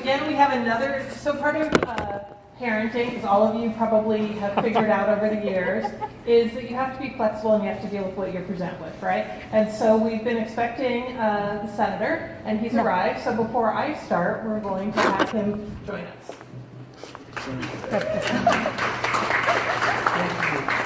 again, we have another, so part of parenting, as all of you probably have figured out over the years, is that you have to be flexible and you have to deal with what you're presented with, right? And so we've been expecting the senator, and he's arrived. So before I start, we're going to have him join us.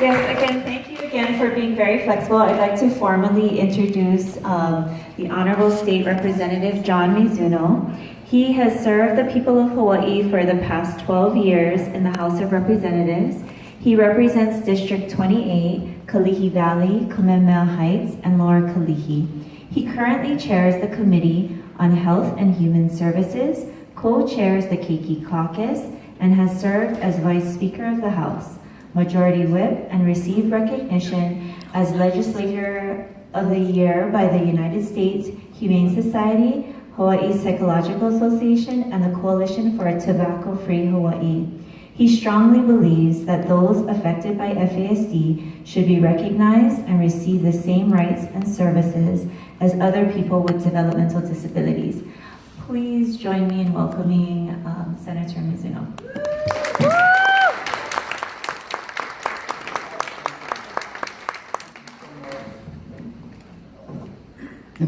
Yes, again, thank you again for being very flexible. I'd like to formally introduce the Honorable State Representative John Mizuno. He has served the people of Hawaii for the past 12 years in the House of Representatives. He represents District 28, Kalihi Valley, Kamehameha Heights, and Lower Kalihi. He currently chairs the Committee on Health and Human Services, co-chairs the Keiki Caucus, and has served as Vice Speaker of the House, Majority Whip, and received recognition as Legislator of the Year by the United States Humane Society, Hawaii Psychological Association, and the Coalition for a Tobacco-Free Hawaii. He strongly believes that those affected by FASD should be recognized and receive the same rights and services as other people with developmental disabilities. Please join me in welcoming Senator Mizuno.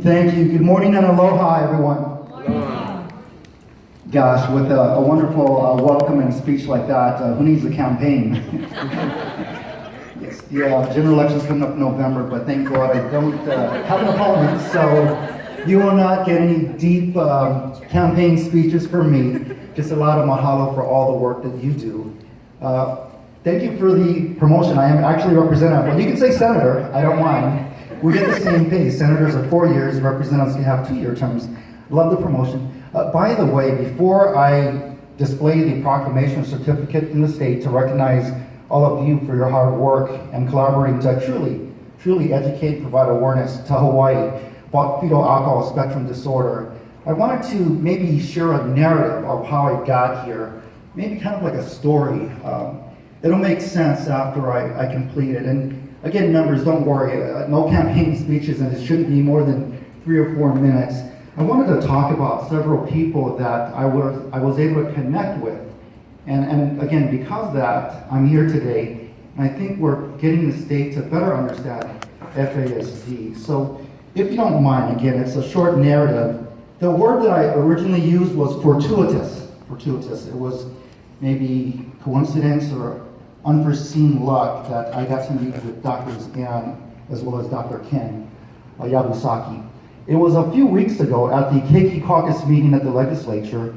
Thank you. Good morning and aloha, everyone. Aloha. Gosh, with a wonderful welcome and speech like that, who needs a campaign? Yes, the general election's coming up in November, but thank God I don't have an opponent, so you will not get any deep campaign speeches from me. Just a lot of mahalo for all the work that you do. Thank you for the promotion. I am actually representative. Well, you can say senator, I don't mind. We get the same pay. Senators are 4 years, representatives can have 2-year terms. Love the promotion. By the way, before I display the proclamation certificate from the state to recognize all of you for your hard work and collaborating to truly educate, provide awareness to Hawaii about fetal alcohol spectrum disorder, I wanted to maybe share a narrative of how I got here, maybe kind of like a story. It'll make sense after I complete it. And again, members, don't worry, no campaign speeches, and it shouldn't be more than 3 or 4 minutes. I wanted to talk about several people that I was able to connect with. And again, because of that, I'm here today, and I think we're getting the state to better understand FASD. So if you don't mind, again, it's a short narrative. The word that I originally used was fortuitous. Fortuitous. It was maybe coincidence or unforeseen luck that I got to meet with Drs. Ann as well as Dr. Ken Yabusaki. It was a few weeks ago at the Keiki Caucus meeting at the legislature,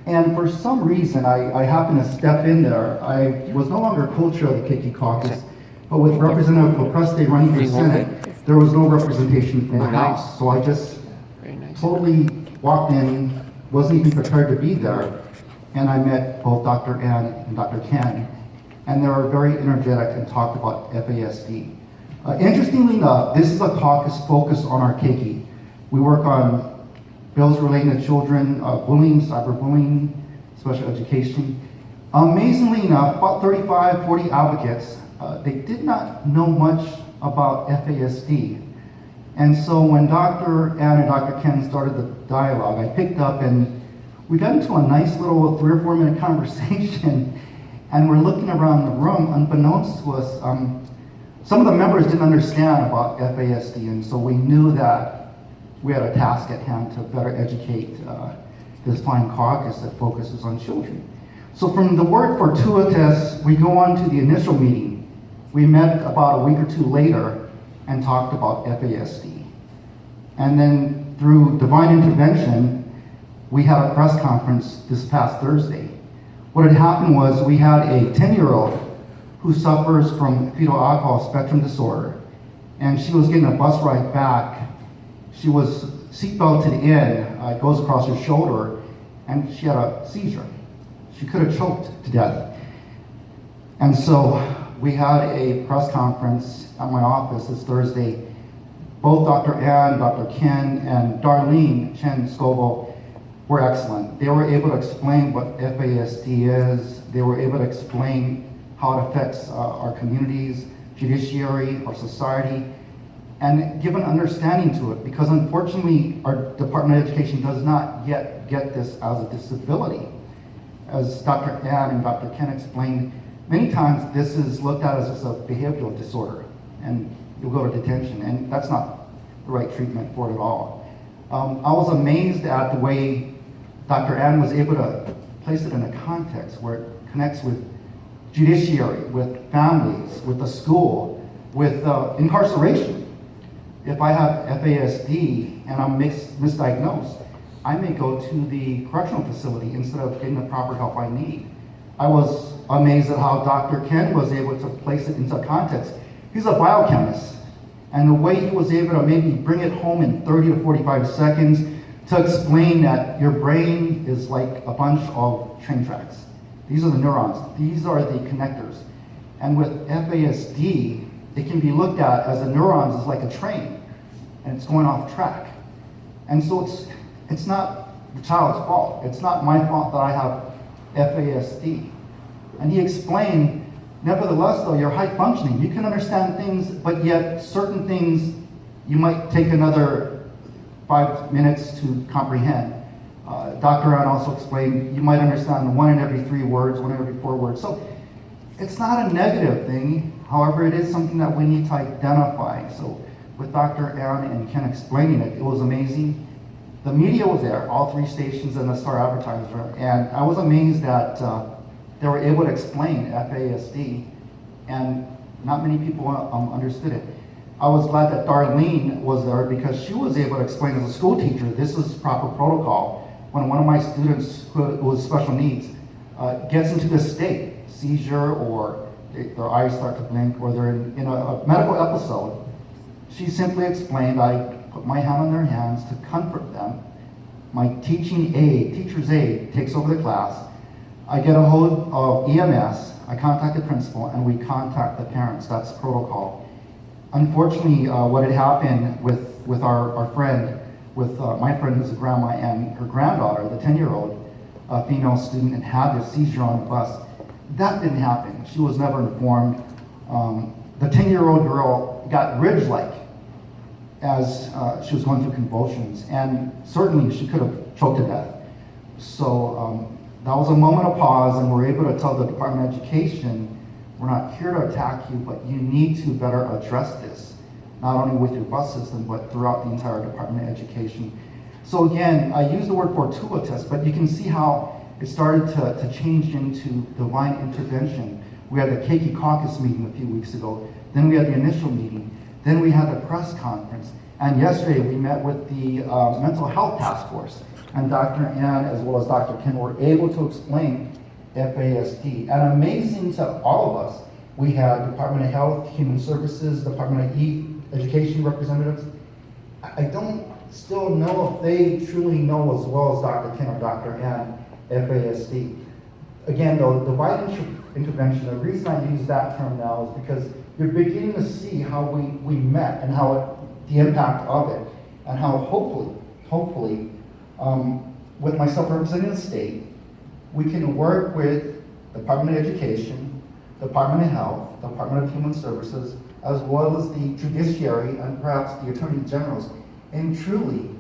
and for some reason I happened to step in there. I was no longer co-chair of the Keiki Caucus, but with Representative Lopreste running for Senate, there was no representation from the House. So I just totally walked in, wasn't even prepared to be there, and I met both Dr. Ann and Dr. Ken. And they were very energetic and talked about FASD. Interestingly enough, this is a caucus focused on our keiki. We work on bills relating to children, bullying, cyberbullying, special education. Amazingly enough, about 35, 40 advocates, they did not know much about FASD. And so when Dr. Ann and Dr. Ken started the dialogue, I picked up and we got into a nice little 3 or 4 minute conversation. And we're looking around the room, unbeknownst to us, some of the members didn't understand about FASD, and so we knew that we had a task at hand to better educate this fine caucus that focuses on children. So from the word fortuitous, we go on to the initial meeting. We met about a week or 2 later and talked about FASD. And then through divine intervention, we had a press conference this past Thursday. What had happened was we had a 10-year-old who suffers from fetal alcohol spectrum disorder, and she was getting a bus ride back. She was seatbelted in, it goes across her shoulder, and she had a seizure. She could have choked to death. And so we had a press conference at my office this Thursday. Both Dr. Ann, Dr. Ken, and Darlene Chen Scoville were excellent. They were able to explain what FASD is. They were able to explain how it affects our communities, judiciary, our society. and give an understanding to it, because unfortunately our Department of Education does not yet get this as a disability. As Dr. Ann and Dr. Ken explained, many times this is looked at as just a behavioral disorder, and you'll go to detention, and that's not the right treatment for it at all. I was amazed at the way Dr. Ann was able to place it in a context where it connects with judiciary, with families, with the school, with incarceration. If I have FASD and I'm misdiagnosed, I may go to the correctional facility instead of getting the proper help I need. I was amazed at how Dr. Ken was able to place it into context. He's a biochemist, and the way he was able to maybe bring it home in 30 to 45 seconds to explain that your brain is like a bunch of train tracks. These are the neurons. These are the connectors. And with FASD, it can be looked at as the neurons is like a train, and it's going off track. And so it's not the child's fault. It's not my fault that I have FASD. And he explained, nevertheless, though, you're high functioning. You can understand things, but yet certain things you might take another 5 minutes to comprehend. Dr. Ann also explained you might understand 1 in every 3 words, 1 in every 4 words. So it's not a negative thing. However, it is something that we need to identify. So with Dr. Ann and Ken explaining it, it was amazing. The media was there, all 3 stations and the Star Advertiser, and I was amazed that they were able to explain FASD, and not many people understood it. I was glad that Darlene was there because she was able to explain as a school teacher, this is proper protocol. When one of my students with special needs gets into this state, seizure, or their eyes start to blink, or they're in a medical episode, she simply explained, I put my hand on their hands to comfort them. My teacher's aide takes over the class. I get a hold of EMS, I contact the principal, and we contact the parents. That's protocol. Unfortunately, what had happened with our friend, with my friend who's a grandma and her granddaughter, the 10-year-old female student, and had this seizure on the bus, that didn't happen. She was never informed. The 10-year-old girl got ridge-like as she was going through convulsions, and certainly she could have choked to death. So that was a moment of pause, and we're able to tell the Department of Education, we're not here to attack you, but you need to better address this, not only with your bus system, but throughout the entire Department of Education. So again, I use the word fortuitous, but you can see how it started to change into divine intervention. We had the Keiki Caucus meeting a few weeks ago, then we had the initial meeting, then we had the press conference, and yesterday we met with the Mental Health Task Force, and Dr. Ann as well as Dr. Ken were able to explain FASD. And amazing to all of us, we had Department of Health, Human Services, Department of Education representatives. I don't still know if they truly know as well as Dr. Ken or Dr. Ann FASD. Again, though, divine intervention, the reason I use that term now is because you're beginning to see how we met and how the impact of it, and how hopefully, with myself representing the state, we can work with Department of Education, Department of Health, Department of Human Services, as well as the judiciary and perhaps the attorney generals, in truly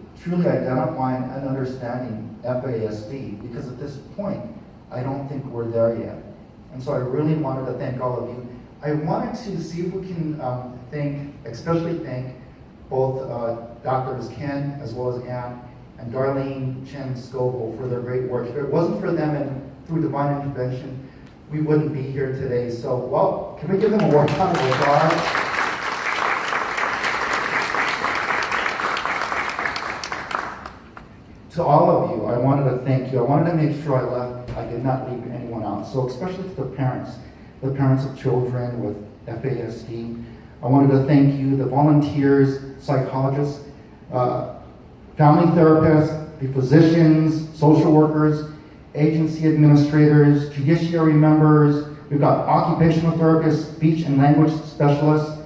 identifying and understanding FASD, because at this point, I don't think we're there yet. And so I really wanted to thank all of you. I wanted to see if we can especially thank both Drs. Ken as well as Ann and Darlene Chen Scoville for their great work. If it wasn't for them and through divine intervention, we wouldn't be here today. So, well, can we give them a warm round of applause? To all of you, I wanted to thank you. I wanted to make sure I did not leave anyone out. So especially to the parents of children with FASD. I wanted to thank you, the volunteers, psychologists, family therapists, the physicians, social workers, agency administrators, judiciary members. We've got occupational therapists, speech and language specialists,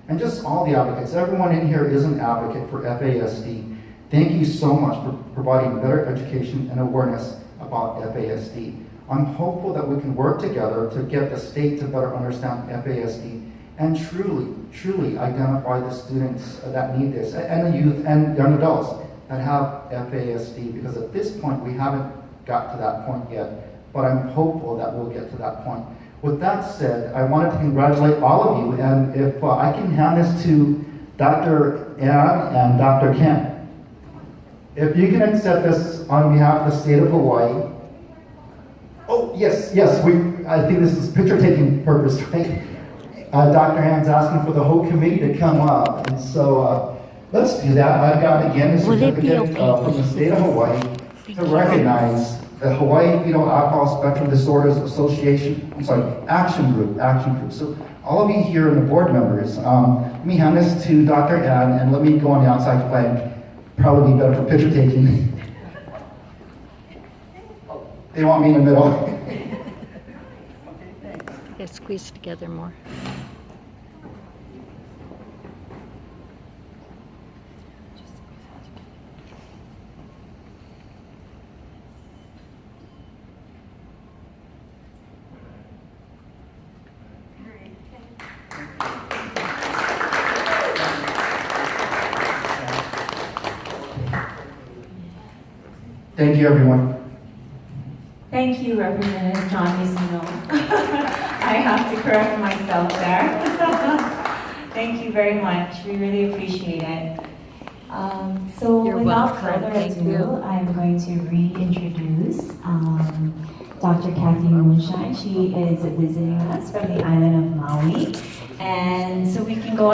and just all the advocates. Everyone in here is an advocate for FASD. Thank you so much for providing better education and awareness about FASD. I'm hopeful that we can work together to get the state to better understand FASD and truly identify the students that need this, and the youth and young adults that have FASD, because at this point, we haven't got to that point yet, but I'm hopeful that we'll get to that point. With that said, I wanted to congratulate all of you, and if I can hand this to Dr. Ann and Dr. Kent. If you can accept this on behalf of the state of Hawaii. Oh, yes, I think this is picture taking purpose, right? Dr. Ann's asking for the whole committee to come up, and so let's do that. I've got, again, a certificate from the state of Hawaii to recognize the Hawaii Fetal Alcohol Spectrum Disorders Association, Action Group. So all of you here and the board members, let me hand this to Dr. Ann, and let me go on the outside flank. Probably be better for picture taking. They want me in the middle. Yeah, squeeze together more. Thank you, everyone. Thank you, Representative John Mizuno. I have to correct myself there. Thank you very much. We really appreciate it. So You're without welcome. further Thank ado, you. I'm going to reintroduce Dr. Kathy Moonshine. She is visiting us from the island of Maui. And so we can go